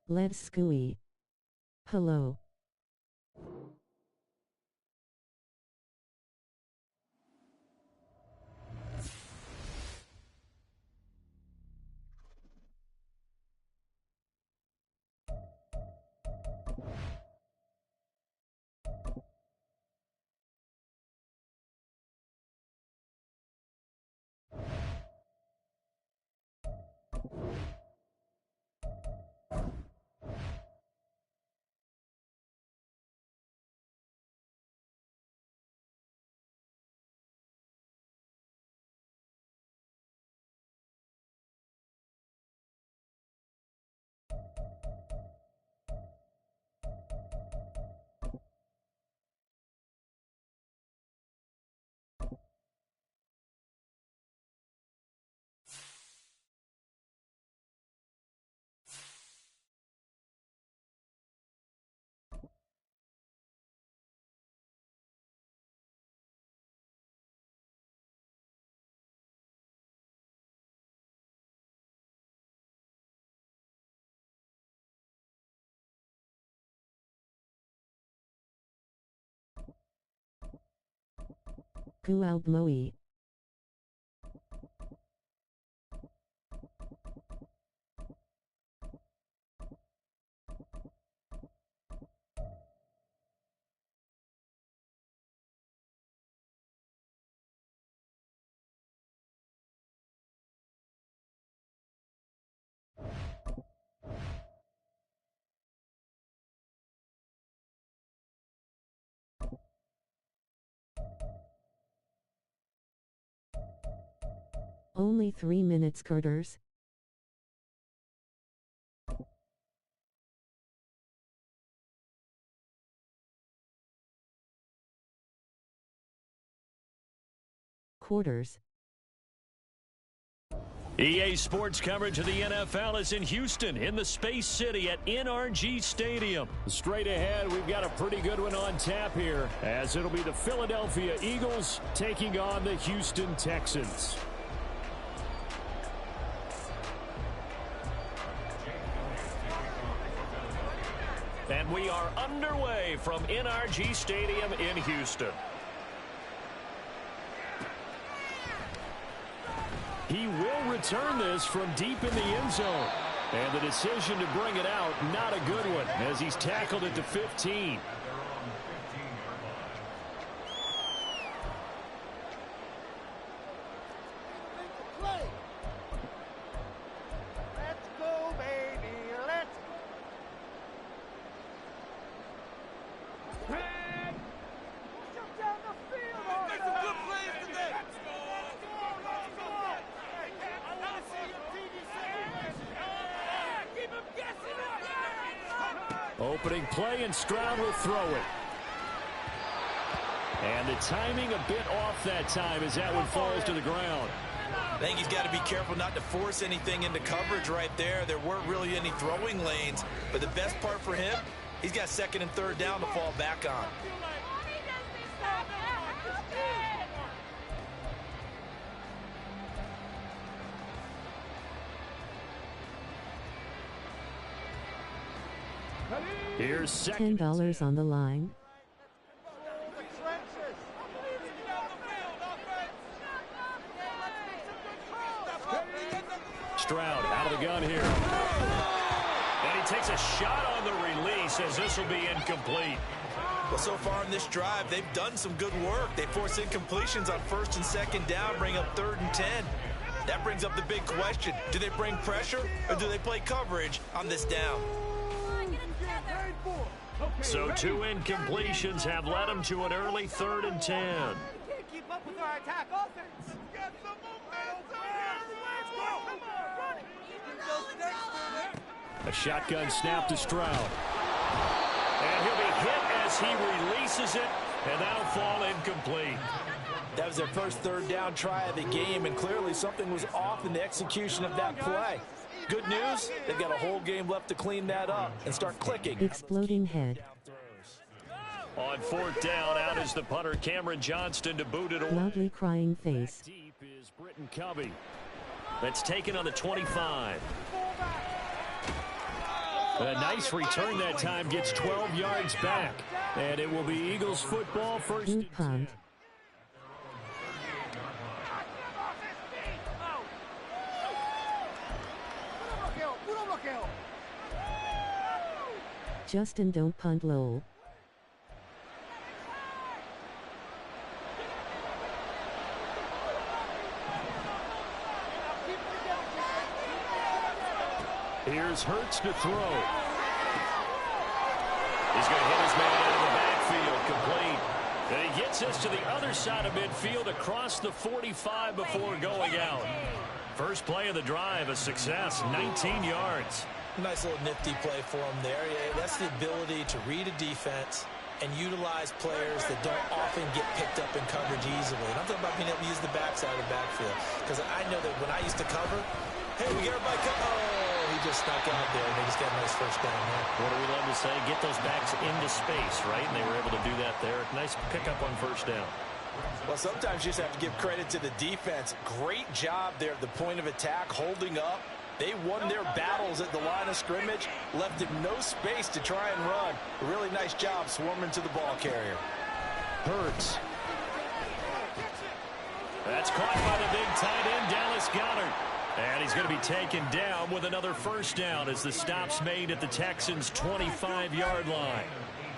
Let's gooey. Hello. Goo out blowy. Only 3 minutes, Carters. Quarters. EA Sports coverage of the NFL is in Houston, in the Space City at NRG Stadium. Straight ahead, we've got a pretty good one on tap here, as it'll be the Philadelphia Eagles taking on the Houston Texans. And we are underway from NRG Stadium in Houston. He will return this from deep in the end zone. And the decision to bring it out, not a good one, as he's tackled at the 15. Opening play, and Stroud will throw it. And the timing a bit off that time as that one falls to the ground. I think he's got to be careful not to force anything into coverage right there. There weren't really any throwing lanes. But the best part for him, he's got second and third down to fall back on. Here's second. $10 on the line. Stroud out of the gun here. And he takes a shot on the release as this will be incomplete. Well, so far in this drive, they've done some good work. They force incompletions on first and second down, bring up 3rd and 10. That brings up the big question. Do they bring pressure or do they play coverage on this down? So 2 incompletions have led them to an early 3rd and 10. Can't keep up with our attack offense. Get the momentum. A shotgun snap to Stroud. And he'll be hit as as he releases it, and that'll fall incomplete. That was their first third down try of the game, and clearly something was off in the execution of that play. Good news, they've got a whole game left to clean that up and start clicking. Exploding head. On fourth down, out is the punter, Cameron Johnston, to boot it away. Loudly crying face. Deep is Britton Covey. That's taken on the 25. A nice return that time, gets 12 yards back. And it will be Eagles football first. Good punt. Justin, don't punt, lol. Here's Hurts to throw. He's going to hit his man out of the backfield, complete. And he gets us to the other side of midfield across the 45 before going out. First play of the drive, a success, 19 yards. Nice little nifty play for him there. Yeah, that's the ability to read a defense and utilize players that don't often get picked up in coverage easily. And I'm talking about being able to use the backside of the backfield. Because I know that when I used to cover, hey, we get everybody cover. Oh, he just snuck out there, and they just got a nice first down there. What do we love to say? Get those backs into space, right? And they were able to do that there. Nice pickup on first down. Well, sometimes you just have to give credit to the defense. Great job there at the point of attack, holding up. They won their battles at the line of scrimmage, left him no space to try and run. A really nice job swarming to the ball carrier. Hurts. That's caught by the big tight end, Dallas Goedert. And he's going to be taken down with another first down as the stop's made at the Texans' 25-yard line.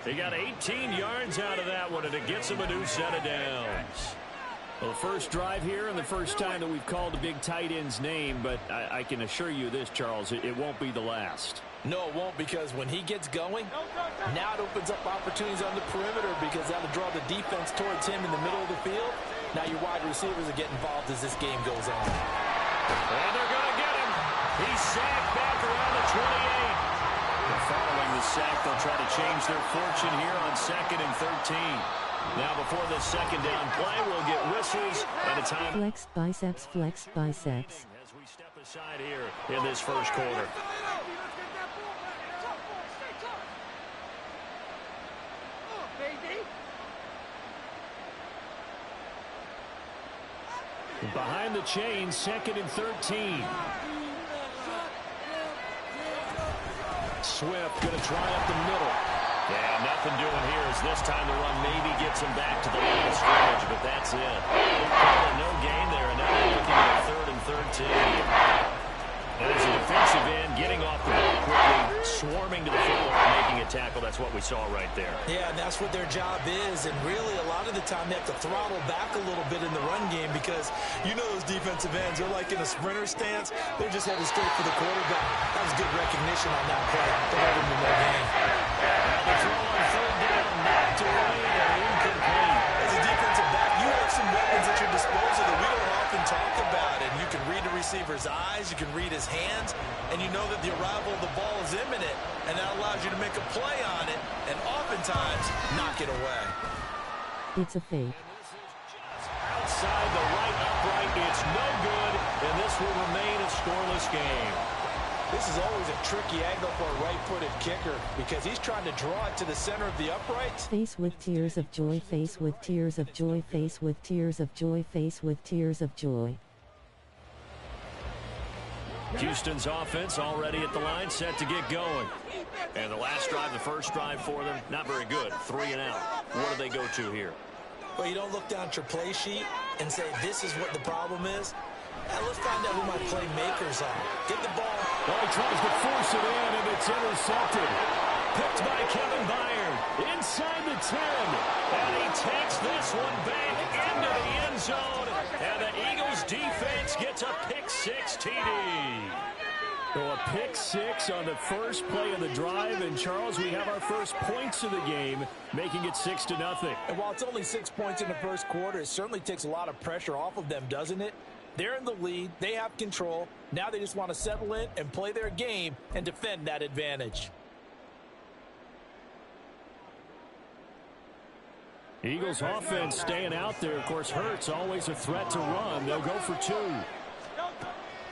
They got 18 yards out of that one, and it gets them a new set of downs. Well, the first drive here and the first time that we've called the big tight end's name, but I can assure you this, Charles, it won't be the last. No, it won't, because when he gets going, now it opens up opportunities on the perimeter because that'll draw the defense towards him in the middle of the field. Now your wide receivers will get involved as this game goes on. And they're going to get him. He's sacked back around the 28. And following the sack, they'll try to change their fortune here on 2nd and 13. Now before the second down play, we'll get whistles and a time. Flex biceps, flex biceps. As we step aside here in this first quarter. Behind the chains, 2nd and 13. Swift going to try up the middle. Yeah, nothing doing here as this time the run maybe gets him back to the line of scrimmage, but that's it. No gain there, and now they're looking at 3rd and 13. And there's a defensive end getting off the ball quickly, swarming to the field, making a tackle. That's what we saw right there. Yeah, and that's what their job is. And really, a lot of the time, they have to throttle back a little bit in the run game because you know those defensive ends, they're like in a sprinter stance. They're just headed straight for the quarterback. That was good recognition on that play to hold him in their game. The throw on 3rd down, knocked away and incomplete. As a defensive back, you have some weapons at your disposal that we don't often talk about. And you can read the receiver's eyes, you can read his hands, and you know that the arrival of the ball is imminent, and that allows you to make a play on it and oftentimes knock it away. It's a fake. Outside the right upright, it's no good, and this will remain a scoreless game. This is always a tricky angle for a right-footed kicker because he's trying to draw it to the center of the uprights. Face with tears of joy, face with tears of joy, face with tears of joy, face with tears of joy. Houston's offense already at the line, set to get going. And the last drive, the first drive for them, not very good. 3 and out. What do they go to here? Well, you don't look down at your play sheet and say, this is what the problem is. Now, let's find out who my playmakers are. Get the ball. Well, he tries to force it in, and it's intercepted. Picked by Kevin Byard. Inside the 10. And he takes this one back into the end zone. And the Eagles defense gets a pick-6 TD. So a pick-6 on the first play of the drive. And, Charles, we have our first points of the game, making it 6-0. And while it's only 6 points in the first quarter, it certainly takes a lot of pressure off of them, doesn't it? They're in the lead. They have control. Now they just want to settle in and play their game and defend that advantage. Eagles offense staying out there. Of course, Hurts always a threat to run. They'll go for 2.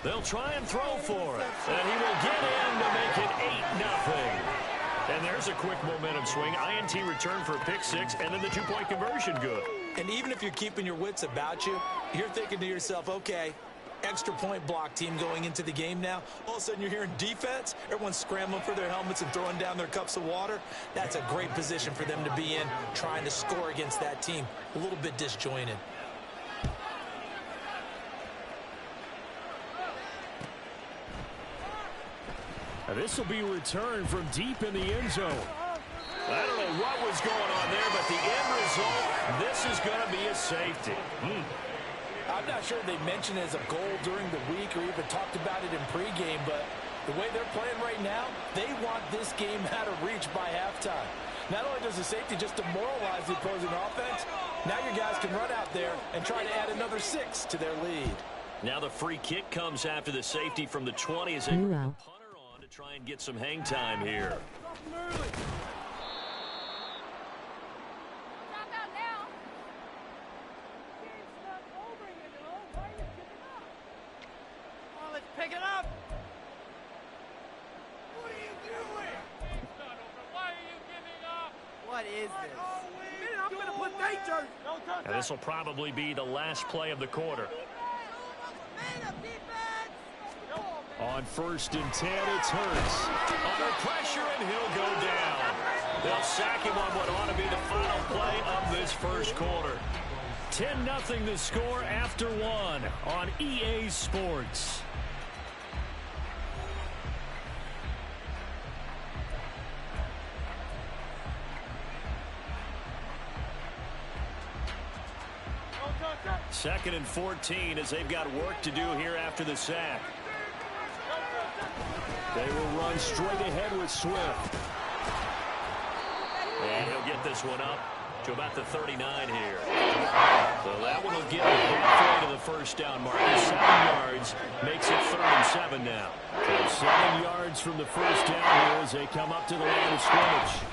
They'll try and throw for it. And he will get in to make it 8-0. And there's a quick momentum swing. INT return for a pick 6, and then the 2-point conversion good. And even if you're keeping your wits about you, you're thinking to yourself, okay, extra point block team going into the game now. All of a sudden you're hearing defense. Everyone's scrambling for their helmets and throwing down their cups of water. That's a great position for them to be in, trying to score against that team. A little bit disjointed. Now this will be a return from deep in the end zone. I don't know what was going on there, but the end result, this is going to be a safety. I'm not sure they mentioned it as a goal during the week or even talked about it in pregame, but the way they're playing right now, they want this game out of reach by halftime. Not only does the safety just demoralize the opposing offense, now your guys can run out there and try to add another 6 to their lead. Now the free kick comes after the safety from the 20 as they bring the punter on to try and get some hang time here. Pick it up! What are you doing? Why are you giving up? What is this? I'm going to put danger! And this will probably be the last play of the quarter. On 1st and 10, it's Hurts. Under pressure, and he'll go down. They'll sack him on what ought to be the final play of this first quarter. 10-0 the score after 1 on EA Sports. Second and 14 as they've got work to do here after the sack. They will run straight ahead with Swift. And he'll get this one up to about the 39 here. So that one will get halfway to the first down mark. 7 yards makes it 3rd and 7 now. So 7 yards from the first down here as they come up to the line of scrimmage.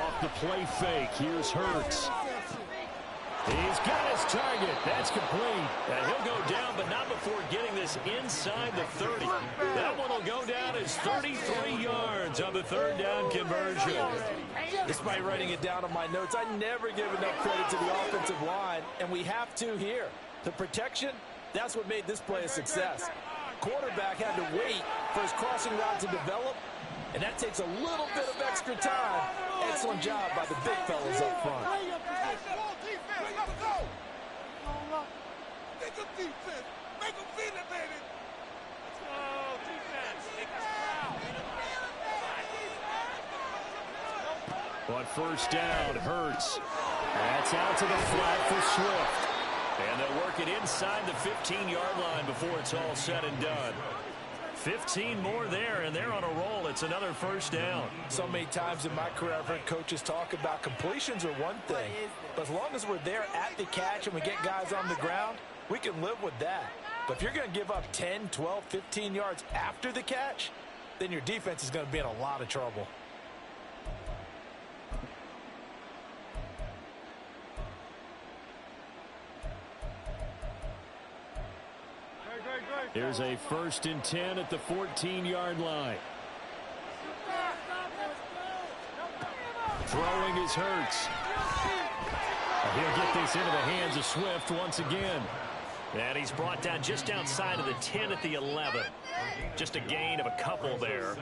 Off the play fake, here's Hurts. He's got his target. That's complete. And he'll go down, but not before getting this inside the 30. That one will go down as 33 yards on the 3rd down conversion. Despite writing it down on my notes, I never give enough credit to the offensive line, and we have to here. The protection, that's what made this play a success. Quarterback had to wait for his crossing route to develop, and that takes a little bit of extra time. Excellent job by the big fellas up front. Make them feel it, baby. Let's go, defense. On first down, Hurts. That's out to the flat for Swift. And they'll work it inside the 15-yard line before it's all said and done. 15 more there, and they're on a roll. It's another first down. So many times in my career, I've heard coaches talk about completions are one thing. But as long as we're there at the catch and we get guys on the ground, we can live with that. But if you're going to give up 10, 12, 15 yards after the catch, then your defense is going to be in a lot of trouble. Here's a 1st and 10 at the 14-yard line. Throwing is Hurts. He'll get this into the hands of Swift once again. And he's brought down just outside of the 10 at the 11. Just a gain of a couple there.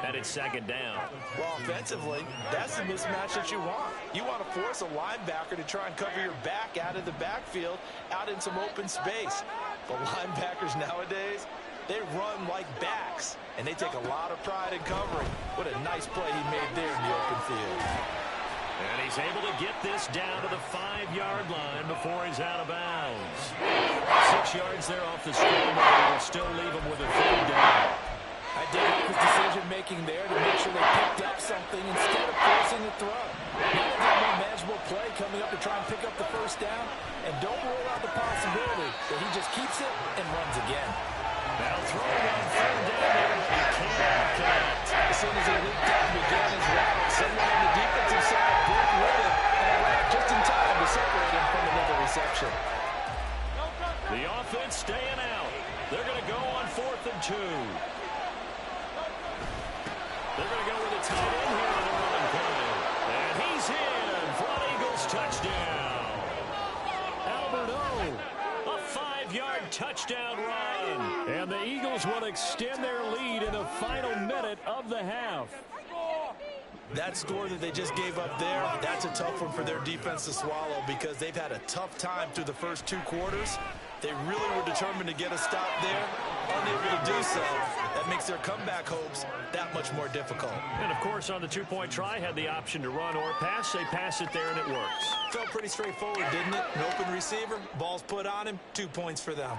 And it's 2nd down. Well, offensively, that's the mismatch that you want. You want to force a linebacker to try and cover your back out of the backfield, out in some open space. The linebackers nowadays, they run like backs, and they take a lot of pride in covering. What a nice play he made there in the open field. And he's able to get this down to the 5-yard line before he's out of bounds. 6 yards there off the screen, but they will still leave him with a 3rd down. I did like his decision-making there to make sure they picked up something instead of forcing the throw. Now they've got more manageable play coming up to try and pick up the first down, and don't rule out the possibility that he just keeps it and runs again. Now throwing on 3rd down, he can't connect. As soon as he leaped out and began his route, someone on the defensive side broke with it, and allowed just touchdown run. And the Eagles will extend their lead in the final minute of the half. That score that they just gave up there, that's a tough one for their defense to swallow because they've had a tough time through the first 2 quarters. They really were determined to get a stop there, unable to do so. That makes their comeback hopes that much more difficult. And, of course, on the 2-point try, had the option to run or pass. They pass it there, and it works. Felt pretty straightforward, didn't it? An open receiver, ball's put on him, 2 points for them.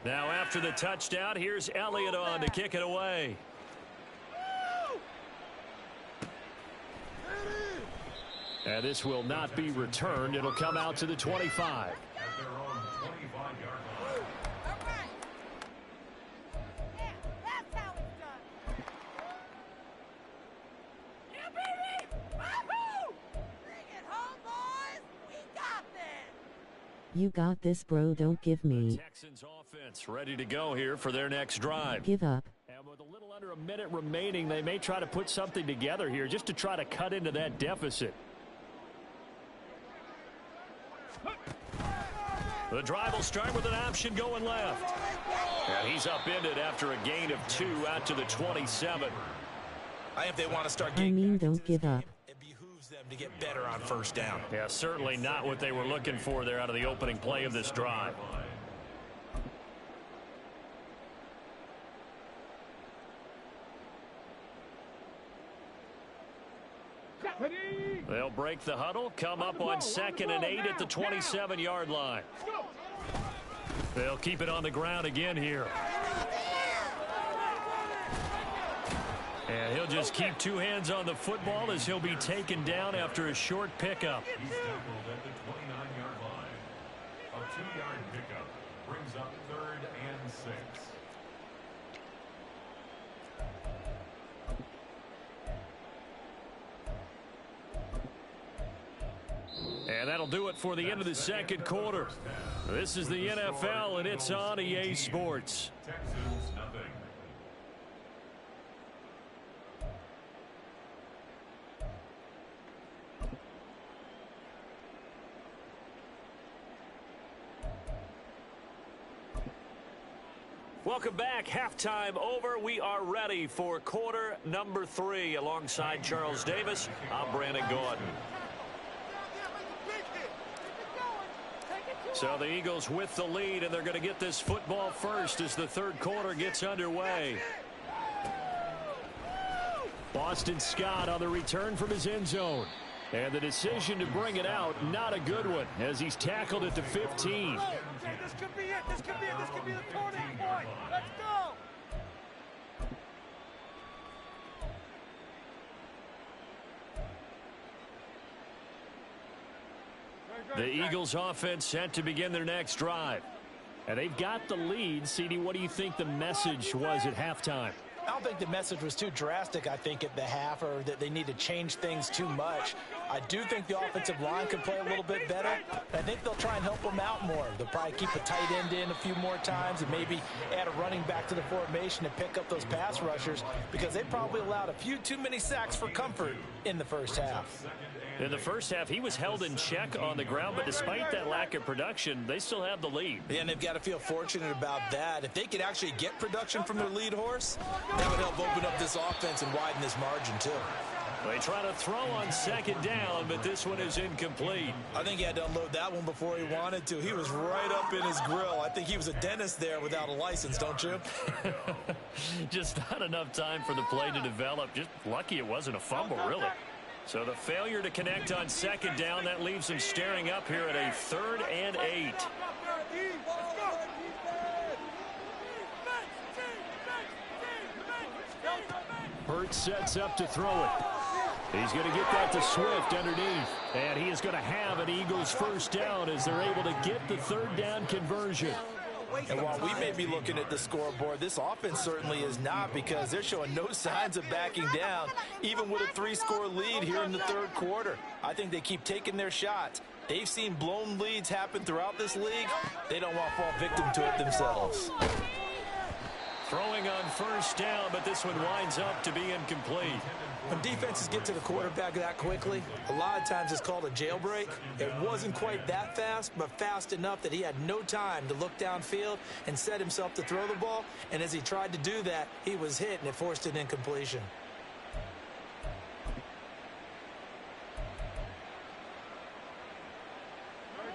Now after the touchdown, here's Elliott on to kick it away. And this will not be returned. It'll come out to the 25. You got this, bro. Don't give me. Texans offense ready to go here for their next drive. Give up. And with a little under a minute remaining, they may try to put something together here just to try to cut into that deficit. The drive will start with an option going left. And he's upended after a gain of 2 out to the 27. If they want to start don't give up. It behooves them to get better on first down. Yeah, certainly not what they were looking for there out of the opening play of this drive. They'll break the huddle, come up on 2nd and 8 at the 27-yard line. They'll keep it on the ground again here. And he'll just keep 2 hands on the football as he'll be taken down after a short pickup. He's tackled at the 29-yard line. A 2-yard pickup brings up 3rd and 6. And that'll do it for the end of the second quarter. This is the NFL, and it's on EA Sports. Texans, nothing. Welcome back. Halftime over. We are ready for quarter number 3. Alongside Charles Davis, I'm Brandon Gordon. So the Eagles with the lead, and they're going to get this football first as the third quarter gets underway. Boston Scott on the return from his end zone. And the decision to bring it out, not a good one, as he's tackled at the 15. This could be it. This could be it. This could be the turning point. Let's go. The Eagles offense set to begin their next drive. And they've got the lead. CD, what do you think the message was at halftime? I don't think the message was too drastic, I think, at the half, or that they need to change things too much. I do think the offensive line could play a little bit better. I think they'll try and help them out more. They'll probably keep a tight end in a few more times and maybe add a running back to the formation to pick up those pass rushers, because they probably allowed a few too many sacks for comfort in the first half. In the first half, he was held in check on the ground, but despite that lack of production, they still have the lead. Yeah, and they've got to feel fortunate about that. If they could actually get production from their lead horse, that would help open up this offense and widen this margin, too. They try to throw on second down, but this one is incomplete. I think he had to unload that one before he wanted to. He was right up in his grill. I think he was a dentist there without a license, don't you? Just not enough time for the play to develop. Just lucky it wasn't a fumble, really. So the failure to connect on second down, that leaves them staring up here at a 3rd and 8. Hurts sets up to throw it. He's going to get that to Swift underneath. And he is going to have an Eagles first down as they're able to get the 3rd down conversion. And while we may be looking at the scoreboard, this offense certainly is not, because they're showing no signs of backing down, even with a 3-score lead here in the third quarter. I think they keep taking their shots. They've seen blown leads happen throughout this league. They don't want to fall victim to it themselves. Throwing on first down, but this one winds up to be incomplete. When defenses get to the quarterback that quickly, a lot of times it's called a jailbreak. It wasn't quite that fast, but fast enough that he had no time to look downfield and set himself to throw the ball. And as he tried to do that, he was hit, and it forced an incompletion.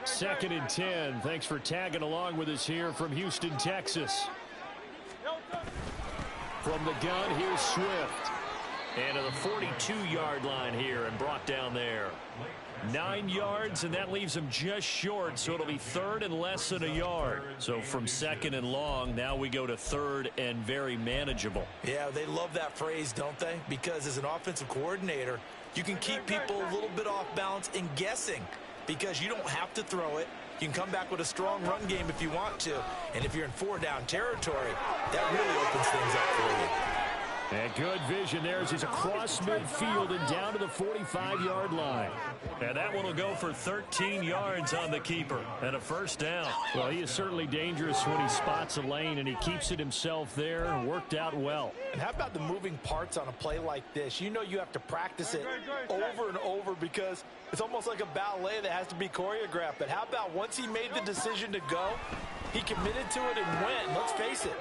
Second and 10. Thanks for tagging along with us here from Houston, Texas. From the gun, here's Swift. And to the 42-yard line here and brought down there. 9 yards, and that leaves him just short, so it'll be third and less than a yard. So from second and long, now we go to third and very manageable. Yeah, they love that phrase, don't they? Because as an offensive coordinator, you can keep people a little bit off balance and guessing because you don't have to throw it. You can come back with a strong run game if you want to. And if you're in 4-down territory, that really opens things up for you. And good vision there as he's across midfield and down to the 45-yard line. And that one will go for 13 yards on the keeper and a first down. Well, he is certainly dangerous when he spots a lane, and he keeps it himself there and worked out well. And how about the moving parts on a play like this? You know you have to practice it over and over because it's almost like a ballet that has to be choreographed. But how about once he made the decision to go, he committed to it and went. Let's face it,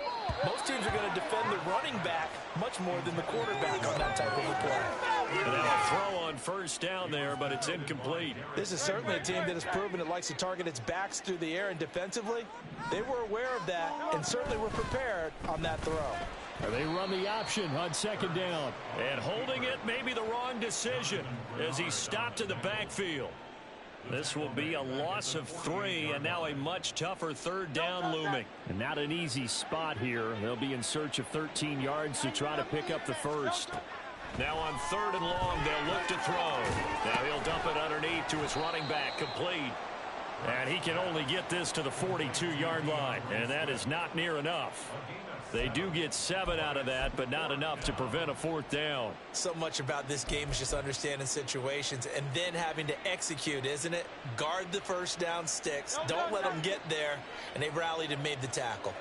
most teams are going to defend the running back much more than the quarterback on that type of a play. And now a throw on first down there, but it's incomplete. This is certainly a team that has proven it likes to target its backs through the air, and defensively, they were aware of that and certainly were prepared on that throw. And they run the option on second down. And holding it may be the wrong decision as he stopped in the backfield. This will be a loss of 3, and now a much tougher third down looming. And not an easy spot here. They'll be in search of 13 yards to try to pick up the first. Now on third and long, they'll look to throw. Now he'll dump it underneath to his running back, complete. And he can only get this to the 42-yard line, and that is not near enough. They do get 7 out of that, but not enough to prevent a fourth down. So much about this game is just understanding situations and then having to execute, isn't it? Guard the first down sticks. Don't let them get there. And they rallied and made the tackle.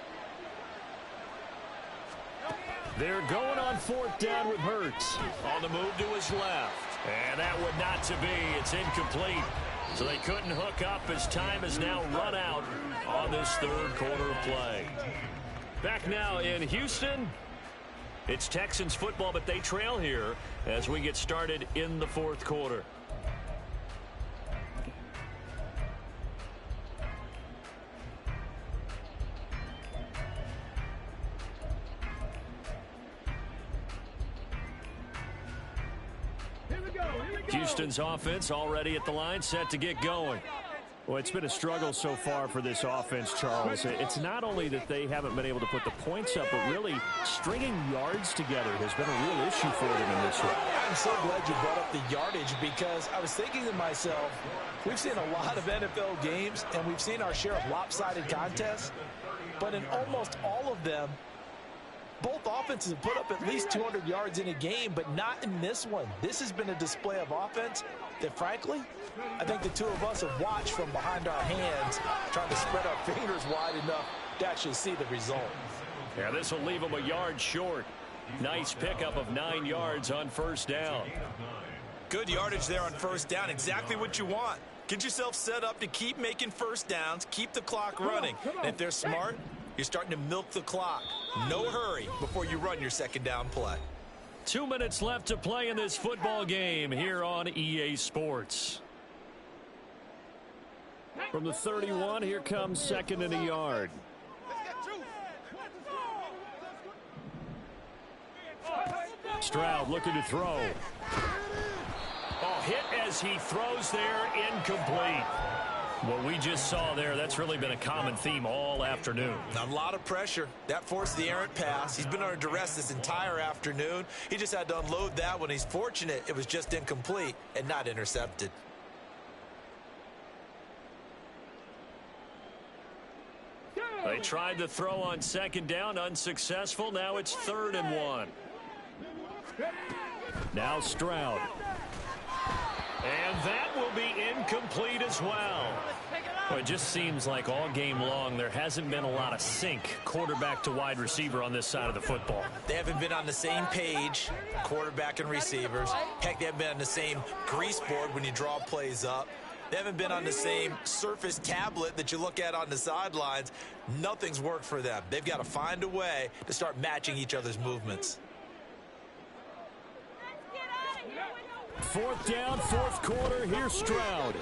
They're going on fourth down with Hurts. On the move to his left. And that would not to be. It's incomplete. So they couldn't hook up as time has now run out on this third quarter of play. Back now in Houston, it's Texans football, but they trail here as we get started in the fourth quarter. Houston's offense already at the line, set to get going. Well, it's been a struggle so far for this offense, Charles. It's not only that they haven't been able to put the points up, but really stringing yards together has been a real issue for them in this one. I'm so glad you brought up the yardage because I was thinking to myself, we've seen a lot of NFL games and we've seen our share of lopsided contests, but in almost all of them, both offenses have put up at least 200 yards in a game, but not in this one. This has been a display of offense that, frankly, I think the two of us have watched from behind our hands, trying to spread our fingers wide enough to actually see the result. Yeah, this will leave them a yard short. Nice pickup of 9 yards on first down. Good yardage there on first down. Exactly what you want. Get yourself set up to keep making first downs, keep the clock running. And if they're smart, you're starting to milk the clock. No hurry before you run your second down play. 2 minutes left to play in this football game here on EA Sports. From the 31, here comes second and a yard. Stroud looking to throw. Oh, hit as he throws there, incomplete. What we just saw there, that's really been a common theme all afternoon. A lot of pressure. That forced the errant pass. He's been under duress this entire afternoon. He just had to unload that one. He's fortunate it was just incomplete and not intercepted. They tried to throw on second down, unsuccessful. Now it's 3rd and 1. Now Stroud. And that will be incomplete as well. Well, it just seems like all game long there hasn't been a lot of sync quarterback to wide receiver on this side of the football. They haven't been on the same page, quarterback and receivers. Heck, they haven't been on the same grease board when you draw plays up. They haven't been on the same Surface tablet that you look at on the sidelines. Nothing's worked for them. They've got to find a way to start matching each other's movements. Fourth down, fourth quarter. Here's Stroud.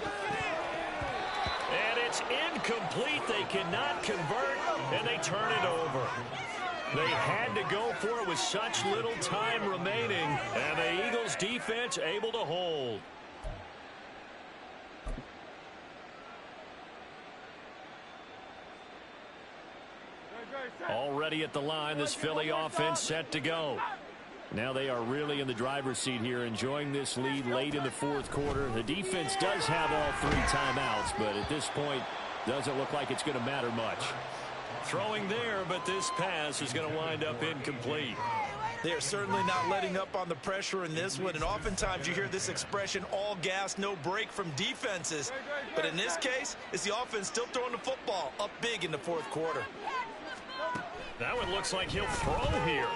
And it's incomplete. They cannot convert, and they turn it over. They had to go for it with such little time remaining, and the Eagles defense able to hold. Already at the line, this Philly offense set to go. Now they are really in the driver's seat here, enjoying this lead late in the fourth quarter. The defense does have all 3 timeouts, but at this point, doesn't look like it's going to matter much. Throwing there, but this pass is going to wind up incomplete. They are certainly not letting up on the pressure in this one, and oftentimes you hear this expression, all gas, no break from defenses. But in this case, it's the offense still throwing the football up big in the fourth quarter. That one looks like he'll throw here.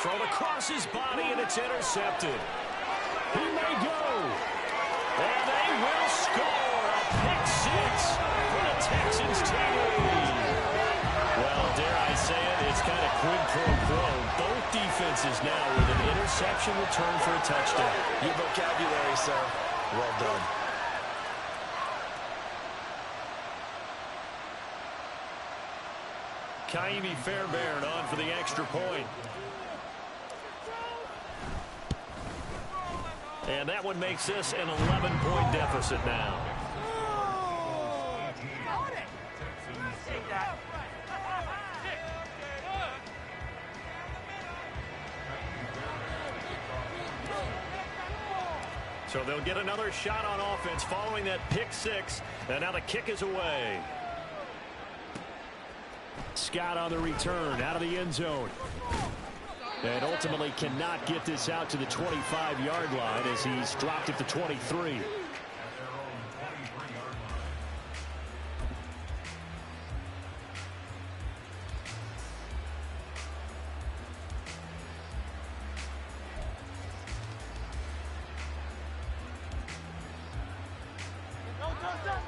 Thrown across his body, and it's intercepted. He may go. And they will score a pick 6 for the Texans to lead. Well, dare I say it, it's kind of quid pro quo. Both defenses now with an interception return for a touchdown. Your vocabulary, sir. Well done. Kaimi Fairbairn on for the extra point. And that one makes this an 11-point deficit now. So they'll get another shot on offense following that pick 6. And now the kick is away. Scott on the return out of the end zone. And ultimately cannot get this out to the 25-yard line as he's dropped at the 23.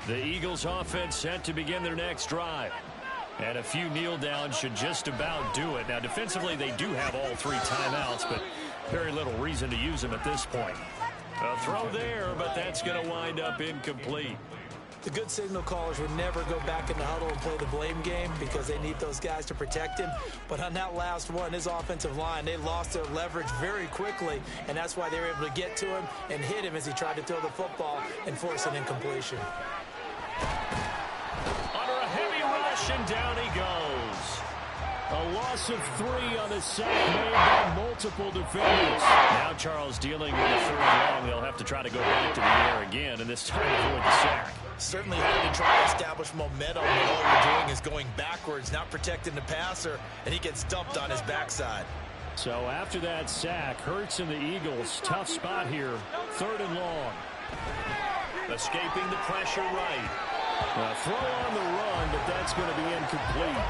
The Eagles offense set to begin their next drive. And a few kneel downs should just about do it. Now, defensively, they do have all 3 timeouts, but very little reason to use them at this point. A throw there, but that's going to wind up incomplete. The good signal callers would never go back in the huddle and play the blame game because they need those guys to protect him. But on that last one, his offensive line, they lost their leverage very quickly, and that's why they were able to get to him and hit him as he tried to throw the football and force an incompletion. And down he goes. A loss of 3 on the sack made by multiple defenders. Now Charles dealing with a 3rd and long. They'll have to try to go back to the air again, and this time avoid the sack. Certainly hard to try to establish momentum when all you're doing is going backwards, not protecting the passer, and he gets dumped on his backside. So after that sack, Hurts and the Eagles, tough spot here, 3rd and long. Escaping the pressure right. Throw on the run, but that's going to be incomplete.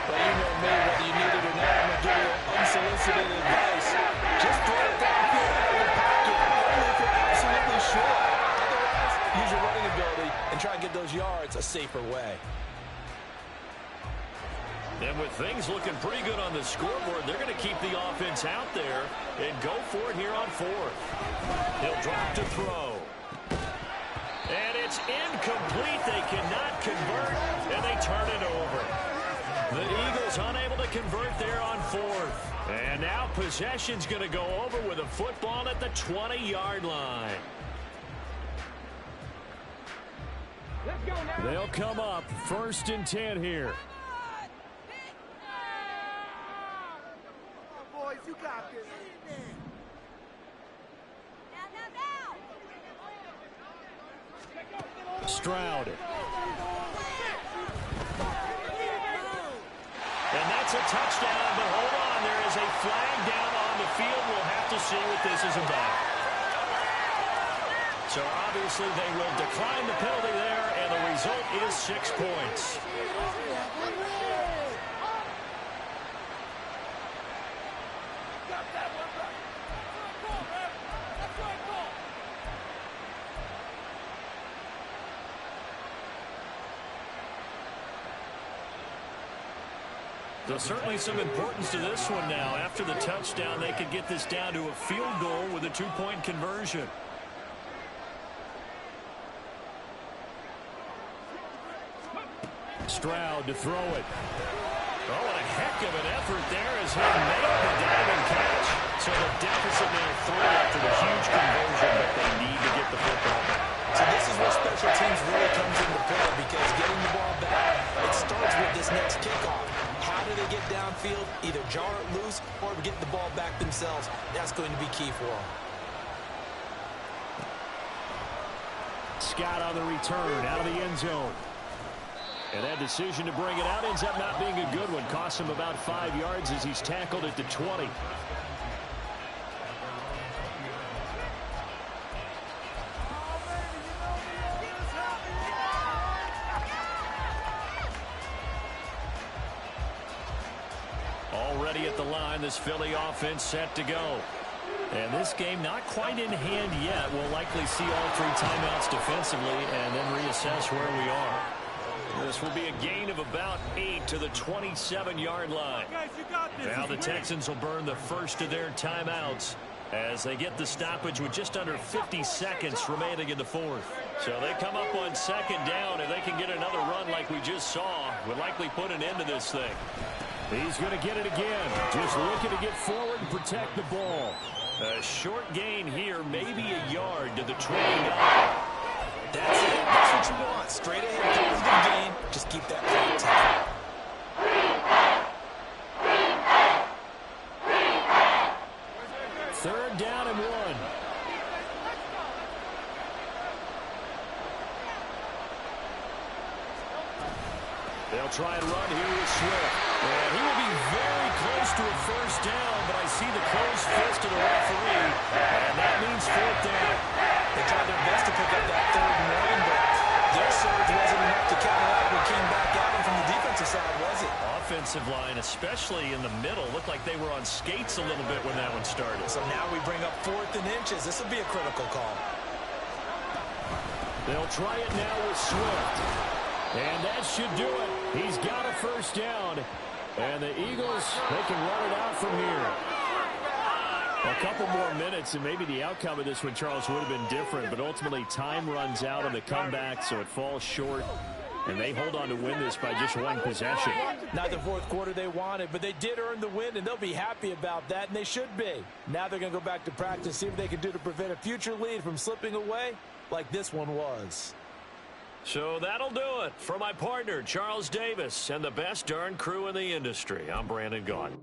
Well, you know me, whether you need it or not, I'm going to give you unsolicited advice. Just throw it downfield out of the pocket, only if you're absolutely sure. Otherwise, use your running ability and try and get those yards a safer way. And with things looking pretty good on the scoreboard, they're going to keep the offense out there and go for it here on 4th. He'll drop to throw. And it's incomplete. They cannot convert, and they turn it over. The Eagles unable to convert there on 4th. And now possession's going to go over with a football at the 20-yard line. Let's go now. They'll come up 1st and 10 here. Boys, you got this. Stroud. And that's a touchdown, but hold on. There is a flag down on the field. We'll have to see what this is about. So obviously they will decline the penalty there, and the result is 6 points. So certainly some importance to this one now. After the touchdown, they could get this down to a field goal with a 2-point conversion. Stroud to throw it. Oh, and a heck of an effort there as he made the diving catch. So the deficit now 3 after the huge conversion, but they need to get the football back. So this is where special teams really comes into play, because getting the ball back, it starts with this next kickoff. How do they get downfield? Either jar it loose or get the ball back themselves. That's going to be key for them. Scott on the return out of the end zone. And that decision to bring it out ends up not being a good one. Costs him about 5 yards as he's tackled at the 20. Already at the line, this Philly offense set to go. And this game not quite in hand yet. We'll likely see all 3 timeouts defensively and then reassess where we are. This will be a gain of about 8 to the 27-yard line. Now the Texans will burn the first of their timeouts as they get the stoppage with just under 50 seconds remaining in the 4th. So they come up on 2nd down, and they can get another run like we just saw. Would likely put an end to this thing. He's going to get it again. Just looking to get forward and protect the ball. A short gain here, maybe a yard to the 29. That's it. That's what you want. Straight ahead, positive gain. Just keep that clock ticking. Third down and 1. They'll try and run here with Swift. And he will be very close to a first down, but I see the closed fist of the referee, and that means 4th down. They tried their best to pick up that 3rd and 1, but their surge wasn't enough to counteract what came back at them from the defensive side, was it? Offensive line, especially in the middle, looked like they were on skates a little bit when that one started. So now we bring up 4th and inches. This will be a critical call. They'll try it now with Swift. And that should do it. He's got a first down. And the Eagles, they can run it out from here. A couple more minutes, and maybe the outcome of this one, Charles, would have been different. But ultimately, time runs out on the comeback, so it falls short. And they hold on to win this by just 1 possession. Not the 4th quarter they wanted, but they did earn the win, and they'll be happy about that, and they should be. Now they're going to go back to practice, see what they can do to prevent a future lead from slipping away like this one was. So that'll do it. For my partner, Charles Davis, and the best darn crew in the industry, I'm Brandon Gaudin.